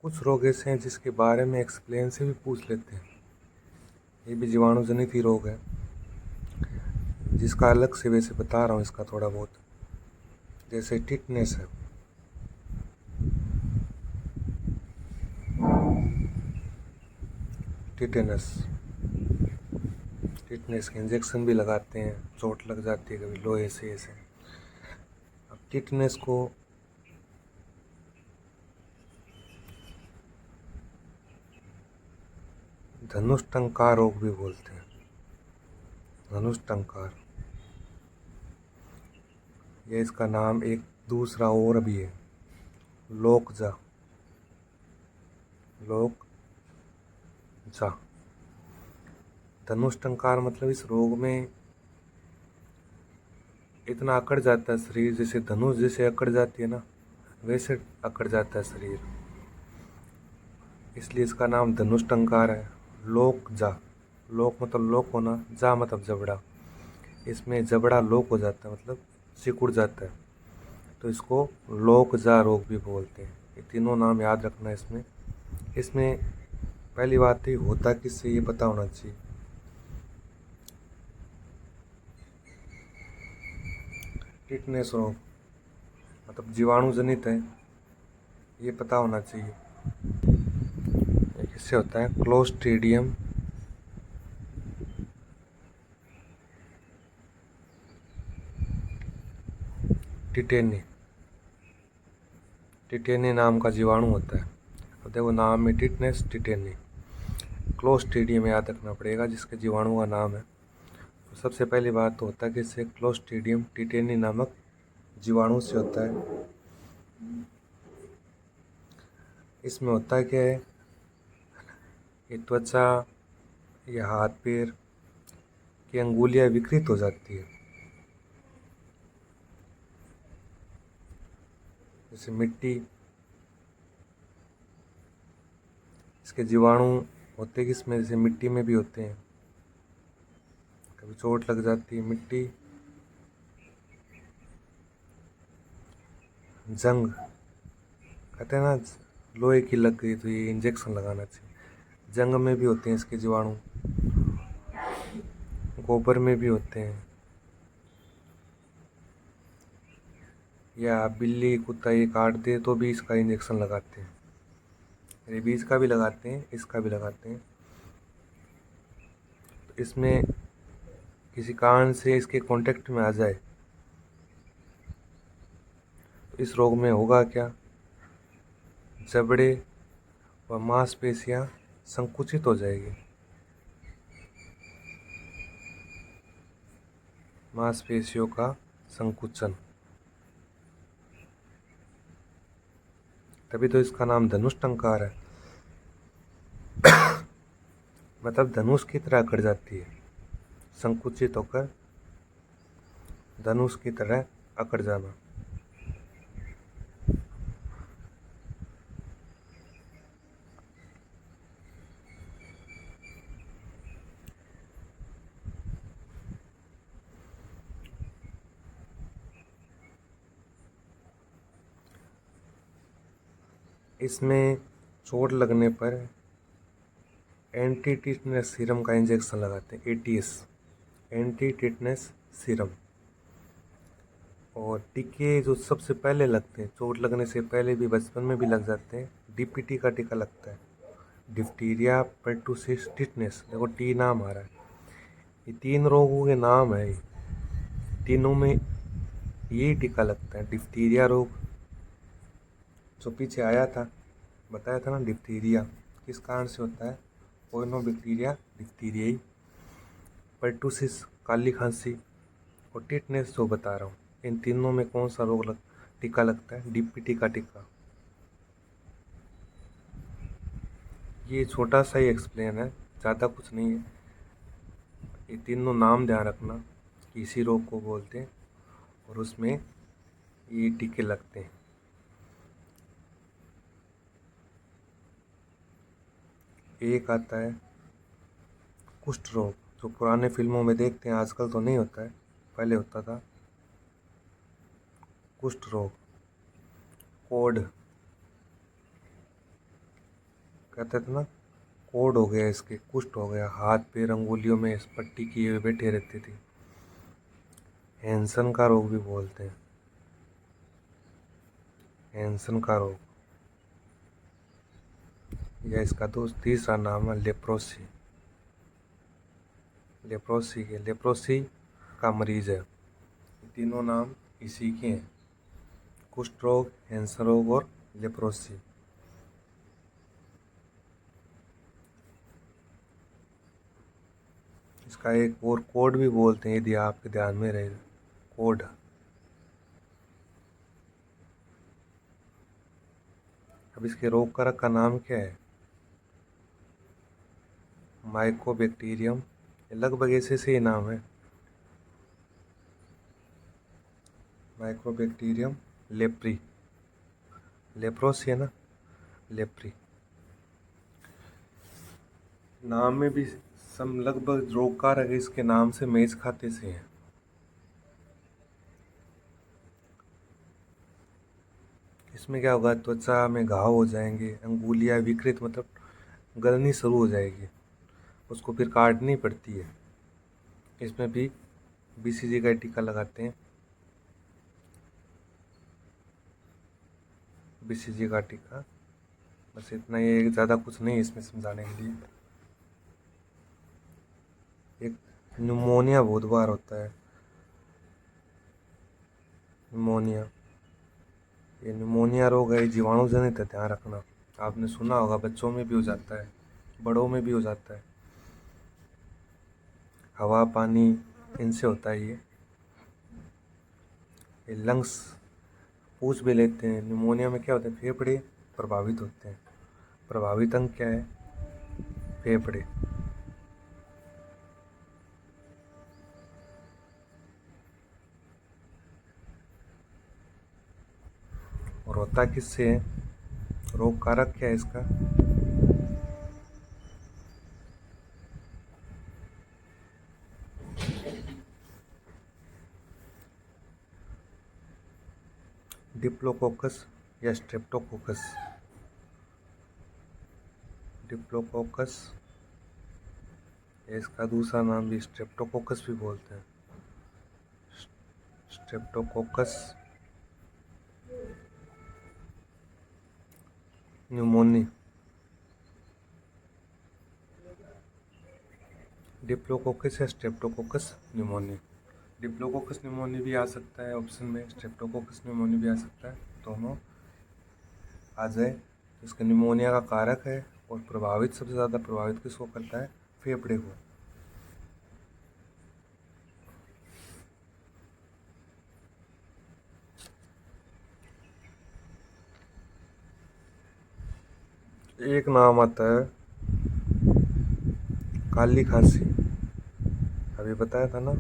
कुछ रोग ऐसे हैं जिसके बारे में एक्सप्लेन से भी पूछ लेते हैं। ये भी जीवाणु जनित ही रोग है, जिसका अलग से वैसे बता रहा हूँ इसका थोड़ा बहुत। जैसे टिटनेस है, टिटेनस, टिटनेस के इंजेक्शन भी लगाते हैं, चोट लग जाती है कभी लोहे से ऐसे। अब टिटनेस को धनुष टंकार रोग भी बोलते हैं। धनुष टंकार, ये इसका नाम एक दूसरा और भी है, लोकजा। लोकजा, धनुष टंकार मतलब इस रोग में इतना अकड़ जाता है शरीर, जैसे धनुष जैसे अकड़ जाती है ना, वैसे अकड़ जाता है शरीर, इसलिए इसका नाम धनुष टंकार है। लोकजा, लोक मतलब लोक होना, जा मतलब जबड़ा। इसमें जबड़ा लोक हो जाता है, मतलब सिकुड़ जाता है, तो इसको लोकजा रोग भी बोलते हैं। ये तीनों नाम याद रखना है इसमें। इसमें पहली बात ही होता किससे ये पता होना चाहिए। टिटनेस रोग मतलब जीवाणु जनित है, ये पता होना चाहिए। ये किससे होता है? क्लोस्ट्रीडियम टिटेनी, टिटेनी नाम का जीवाणु होता है। अब देखो नाम में टिटनेस, टिटेनी, क्लोस्ट्रीडियम याद रखना पड़ेगा जिसके जीवाणु का नाम है। तो सबसे पहली बात तो होता है कि इससे क्लोस्ट्रीडियम टिटेनी नामक जीवाणु से होता है। इसमें होता है क्या है, ये त्वचा या हाथ पैर की अंगुलियां विकृत हो जाती है, जैसे मिट्टी। इसके जीवाणु होते किसमें? जैसे मिट्टी में भी होते हैं, कभी चोट लग जाती है मिट्टी। जंग कहते हैं ना, लोहे की लग गई तो ये इंजेक्शन लगाना चाहिए। जंग में भी होते हैं इसके जीवाणु, गोबर में भी होते हैं, या बिल्ली कुत्ता ये काट दे तो भी इसका इंजेक्शन लगाते हैं। रेबीज का भी लगाते हैं, इसका भी लगाते हैं। तो इसमें किसी कारण से इसके कांटेक्ट में आ जाए तो इस रोग में होगा क्या, जबड़े व मांसपेशियां संकुचित हो जाएगी, मांसपेशियों का संकुचन। तभी तो इसका नाम धनुष टंकार है, मतलब धनुष की तरह अकड़ जाती है, संकुचित होकर धनुष की तरह अकड़ जाना। इसमें चोट लगने पर एंटी टिटनेस सीरम का इंजेक्शन लगाते हैं, एटीएस, एंटी टिटनेस सीरम। और टीके जो सबसे पहले लगते हैं, चोट लगने से पहले भी बचपन में भी लग जाते हैं, डीपीटी का टीका लगता है, डिप्टीरिया पर्टुसिस टिटनेस। देखो टी नाम आ रहा है, ये तीन रोगों के नाम है, तीनों में यही टीका लगता है। डिप्टीरिया रोग जो पीछे आया था, बताया था ना, डिप्टीरिया किस कारण से होता है, पोइनोबैक्टीरिया डिप्टीरियाई। पर्टुसिस काली खांसी, और टिटनेस जो बता रहा हूँ, इन तीनों में कौन सा टीका लगता है? डीपीटी का टीका। ये छोटा सा ही एक्सप्लेन है, ज़्यादा कुछ नहीं है। ये तीनों नाम ध्यान रखना कि इसी रोग को बोलते हैं और उसमें ये टीके लगते हैं। एक आता है कुष्ठ रोग, जो पुराने फिल्मों में देखते हैं, आजकल तो नहीं होता है, पहले होता था। कुष्ठ रोग, कोढ़, कहते थे ना, कोड हो गया इसके, कुष्ठ हो गया, हाथ पैर अंगुलियों में इस पट्टी किए हुए बैठे रहती थी। हैंसन का रोग भी बोलते हैं, हैंसन का रोग, या इसका दोस्त तीसरा नाम है लेप्रोसी। लेप्रोसी का मरीज है। तीनों नाम इसी के हैं, कुष्ठ रोग, हैंसन रोग और लेप्रोसी। इसका एक और कोड भी बोलते हैं, यदि आपके ध्यान में रहे, कोड। अब इसके रोग कारक का नाम क्या है? माइकोबैक्टीरियम, लगभग ऐसे से ही नाम है, माइकोबैक्टीरियम लेप्री। लेप्रोसी है ना, लेप्री। नाम में भी सब लगभग रोग कारक इसके नाम से मेज खाते से हैं। इसमें क्या होगा, त्वचा में घाव हो जाएंगे, अंगुलियां विकृत मतलब गलनी शुरू हो जाएगी, उसको फिर काटनी पड़ती है। इसमें भी बीसीजी का टीका लगाते हैं, बीसीजी का टीका। बस इतना ही, ज़्यादा कुछ नहीं इसमें समझाने के लिए। एक न्यूमोनिया बहुत बार होता है, न्यूमोनिया। ये न्यूमोनिया रोग है, जीवाणु जनित है, ध्यान रखना। आपने सुना होगा, बच्चों में भी हो जाता है, बड़ों में भी हो जाता है, हवा पानी इनसे होता है। ये लंग्स पूछ भी लेते हैं। न्यूमोनिया में क्या होता है, फेफड़े प्रभावित होते हैं। प्रभावित अंग क्या है, फेफड़े। और होता किससे है, रोग कारक क्या है इसका, डिप्लोकोकस या स्ट्रेप्टोकोकस। डिप्लोकोकस, इसका दूसरा नाम भी स्ट्रेप्टोकोकस भी बोलते हैं, स्ट्रेप्टोकोकस न्यूमोनी। डिप्लोकोकस या स्ट्रेप्टोकोकस न्यूमोनी। डिप्लोकोकस न्यूमोनी भी आ सकता है ऑप्शन में, स्ट्रेप्टोकोकस न्यूमोनी भी आ सकता है, दोनों आ जाए। इसका न्यूमोनिया का कारक है, और प्रभावित सबसे ज़्यादा प्रभावित किसको करता है, फेफड़े को। एक नाम आता है काली खांसी, अभी बताया था ना,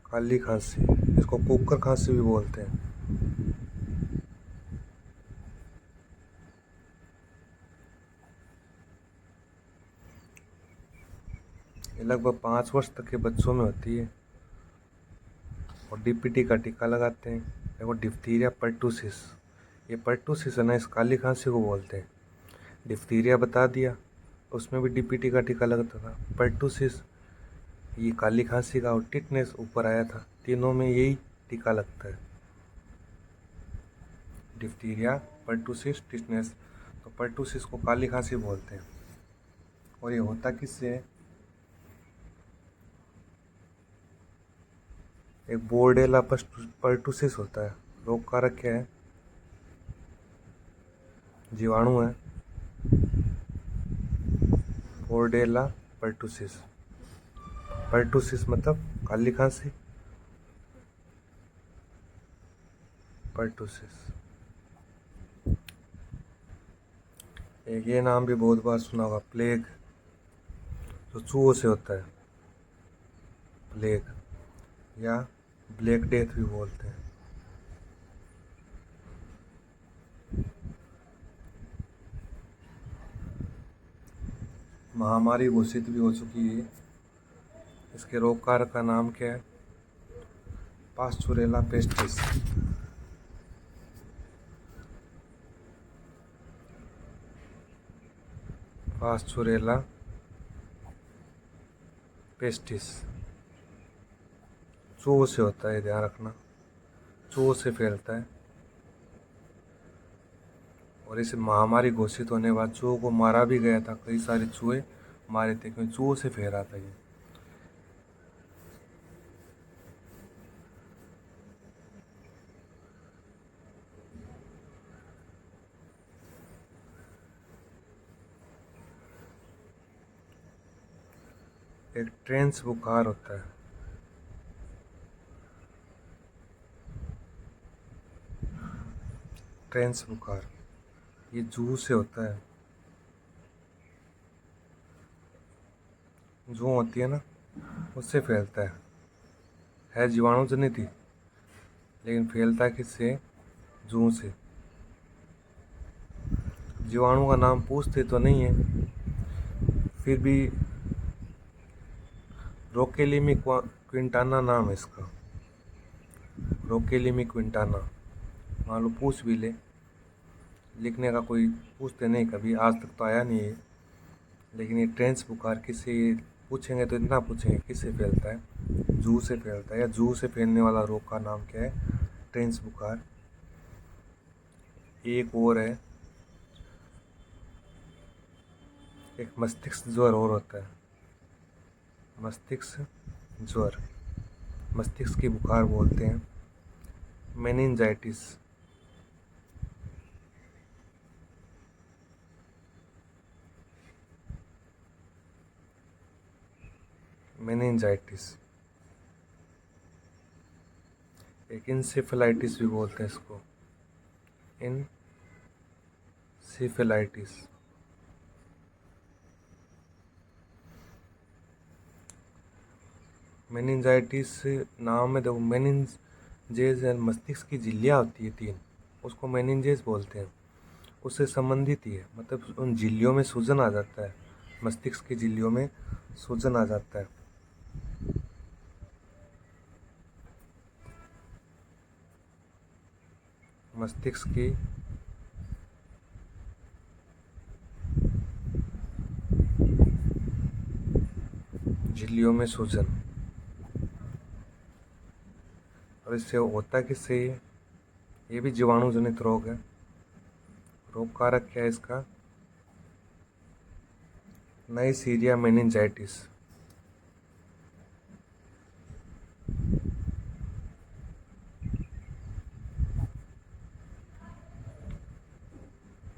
काली खांसी, इसको कुकर खांसी भी बोलते हैं। ये लगभग 5 वर्ष तक के बच्चों में होती है, और डीपीटी का टीका लगाते हैं। देखो, डिप्थीरिया पर्टूसिस, ये पर्टूसिस है ना, इस काली खांसी को बोलते हैं। डिप्थीरिया बता दिया, उसमें भी डीपीटी का टीका लगता था। पर्टूसिस ये काली खांसी का, और टिटनेस ऊपर आया था, तीनों में यही टीका लगता है, डिप्थीरिया, पर्टूसिस, टिटनेस। तो पर्टूसिस को काली खांसी बोलते हैं। और ये होता किससे है, एक बोर्डेला पर्टूसिस होता है। रोग कारक क्या है, जीवाणु है, बोर्डेला पर्टूसिस। पर्टूसिस मतलब काली खांसी, पर्टूसिस। एक ये नाम भी बहुत बार सुना होगा, प्लेग, जो चूहों से होता है, प्लेग, या ब्लैक डेथ भी बोलते हैं। महामारी घोषित भी हो चुकी है। इसके रोग कारक का नाम क्या है, पास्चुरेला पेस्टिस। Pasteurella pestis. चूहों से होता है, ध्यान रखना, चूहों से फैलता है। और इसे महामारी घोषित होने के बाद चूहों को मारा भी गया था, कई सारे चूहे मारे थे क्योंकि चूहों से फैला था ये। एक ट्रेंस बुखार होता है। ट्रेंस बुखार ये जूं से होता है। जूं होती है ना, उससे फैलता है जीवाणु जनित ही, लेकिन फैलता किससे? जूं से। जीवाणु का नाम पूछते तो नहीं है, फिर भी रोकेलिमी क्विंटाना नाम है इसका। रोकेलिमी क्विंटाना, मान लो पूछ भी ले, लिखने का कोई पूछते नहीं, कभी आज तक तो आया नहीं है। लेकिन ये ट्रेंस बुखार किससे पूछेंगे तो इतना पूछेंगे किससे फैलता है? जू से फैलता है, या जू से फैलने वाला रोग का नाम क्या है? ट्रेंस बुखार। एक और है, एक मस्तिष्क ज्वर और होता है। मस्तिष्क ज्वर, मस्तिष्क की बुखार बोलते हैं, मेनिंजाइटिस। मेनिंजाइटिस। एक इंसेफेलाइटिस भी बोलते हैं इसको, इंसेफेलाइटिस। मेनिंजाइटिस नाम में देखो, मेनिंजेज मस्तिष्क की झिल्लियाँ होती है 3, उसको मेनिंजेज बोलते हैं, उससे संबंधित ही है। मतलब उन झिल्लियों में सूजन आ जाता है, मस्तिष्क की झिल्लियों में सूजन आ जाता है। मस्तिष्क की झिल्लियों में सूजन। और इससे होता किससे? ये भी जीवाणु जनित रोग है। रोग कारक क्या है इसका? Neisseria meningitis.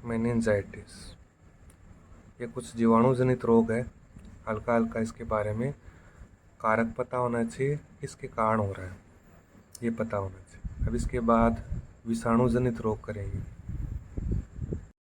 मेनिंजाइटिस ये कुछ जीवाणु जनित रोग है, हल्का हल्का इसके बारे में कारक पता होना चाहिए, किसके कारण हो रहा है ये पता होना चाहिए। अब इसके बाद विषाणु जनित रोग करेंगे।